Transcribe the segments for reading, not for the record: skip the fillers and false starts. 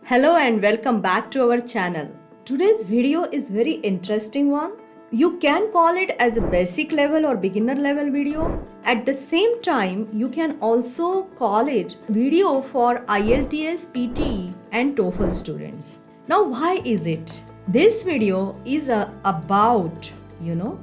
Hello and welcome back to our channel. Today's video is very interesting one. You can call it as a basic level or beginner level video. At the same time, you can also call it video for IELTS, PTE and TOEFL students. Now why is it? This video is about,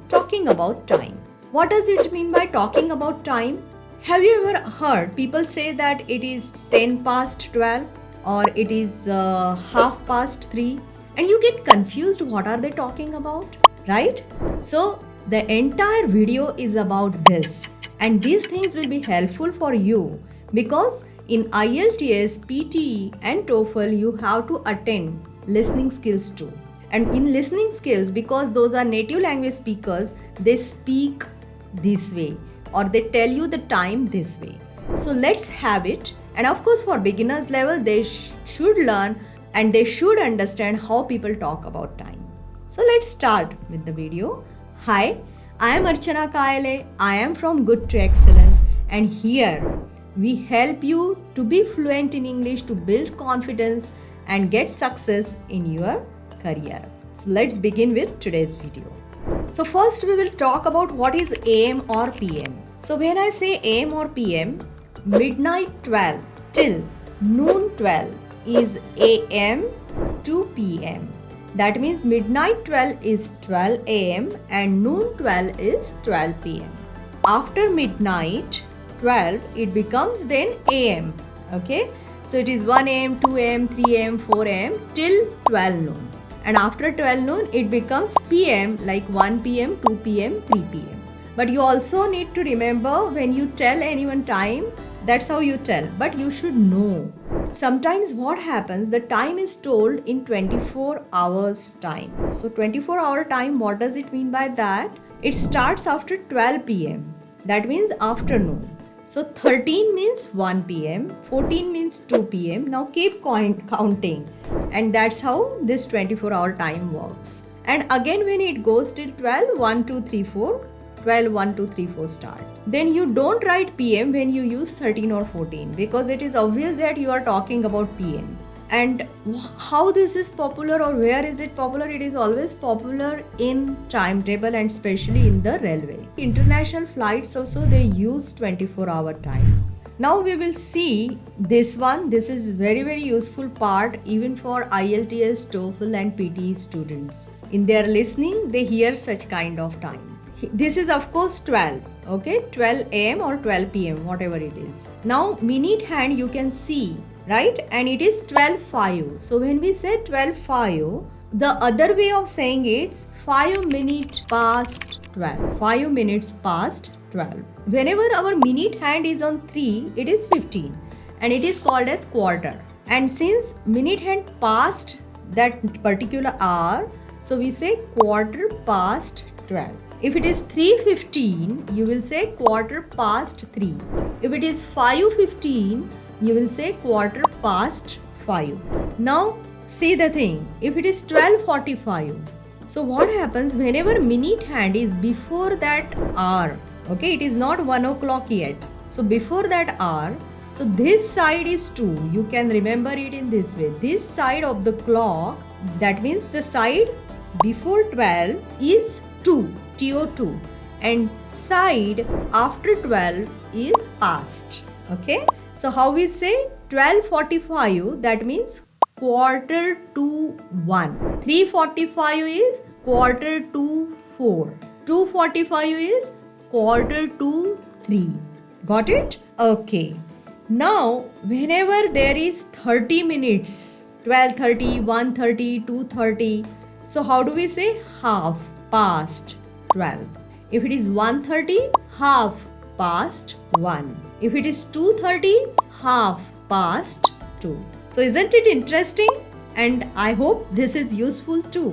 talking about time. What does it mean by talking about time? Have you ever heard people say that it is 10 past 12? Or it is half past 3 and you get confused what are they talking about, right? So the entire video is about this, and these things will be helpful for you because in IELTS, PTE and TOEFL you have to attend listening skills too. And in listening skills, because those are native language speakers, they speak this way or they tell you the time this way. So let's have it. And of course, for beginners level, they should learn and they should understand how people talk about time. So let's start with the video. Hi, I am Archana Kaile. I am from Good to Excellence, and here we help you to be fluent in English, to build confidence and get success in your career. So let's begin with today's video. So first we will talk about what is AM or PM. So when I say AM or PM, midnight 12 till noon 12 is AM to PM. That means midnight 12 is 12 AM and noon 12 is 12 PM. After midnight 12, it becomes then AM. Okay, so it is 1 AM, 2 AM, 3 AM, 4 AM till 12 noon. And after 12 noon, it becomes PM, like 1 PM, 2 PM, 3 PM. But you also need to remember, when you tell anyone time, that's how you tell, but you should know. Sometimes what happens, the time is told in 24 hours time. So 24-hour time, what does it mean by that? It starts after 12 PM. That means afternoon. So 13 means 1 PM, 14 means 2 PM. Now keep counting. And that's how this 24-hour time works. And again, when it goes till 12, 1, 2, 3, 4, 12, 1, 2, 3, 4 starts. Then you don't write PM when you use 13 or 14 because it is obvious that you are talking about PM. And how this is popular or where is it popular? It is always popular in timetable and especially in the railway. International flights also, they use 24-hour time. Now we will see this one. This is very useful part even for IELTS, TOEFL and PTE students. In their listening, they hear such kind of time. This is of course 12, okay, 12 AM or 12 PM, whatever it is. Now minute hand you can see, right, and it is 12:05. So when we say 12:05, the other way of saying it's 5 minutes past 12, 5 minutes past 12. Whenever our minute hand is on 3, it is 15 and it is called as quarter. And since minute hand passed that particular hour, so we say quarter past 12. If it is 3:15, you will say quarter past 3. If it is 5:15, you will say quarter past 5. Now see the thing, if it is 12:45, so what happens whenever minute hand is before that hour, okay, it is not 1 o'clock yet. So before that hour, so this side is 2. You can remember it in this way. This side of the clock, that means the side before 12 is 2. TO2, and side after 12 is past. Okay, so how we say 12:45, that means quarter to 1. 3:45 is quarter to 4. 2:45 is quarter to 3. Got it? Okay. Now whenever there is 30 minutes, 12:30, 1:30, 2:30, so how do we say? Half past 12. If it is 1:30, half past 1. If it is 2:30, half past 2. So isn't it interesting? And I hope this is useful too.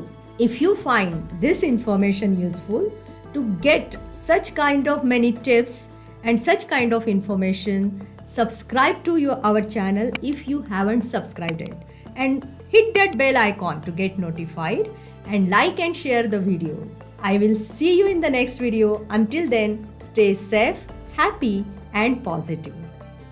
If you find this information useful, to get such kind of many tips and such kind of information, subscribe to our channel if you haven't subscribed it, and hit that bell icon to get notified, and like and share the videos. I will see you in the next video. Until then, stay safe, happy and positive.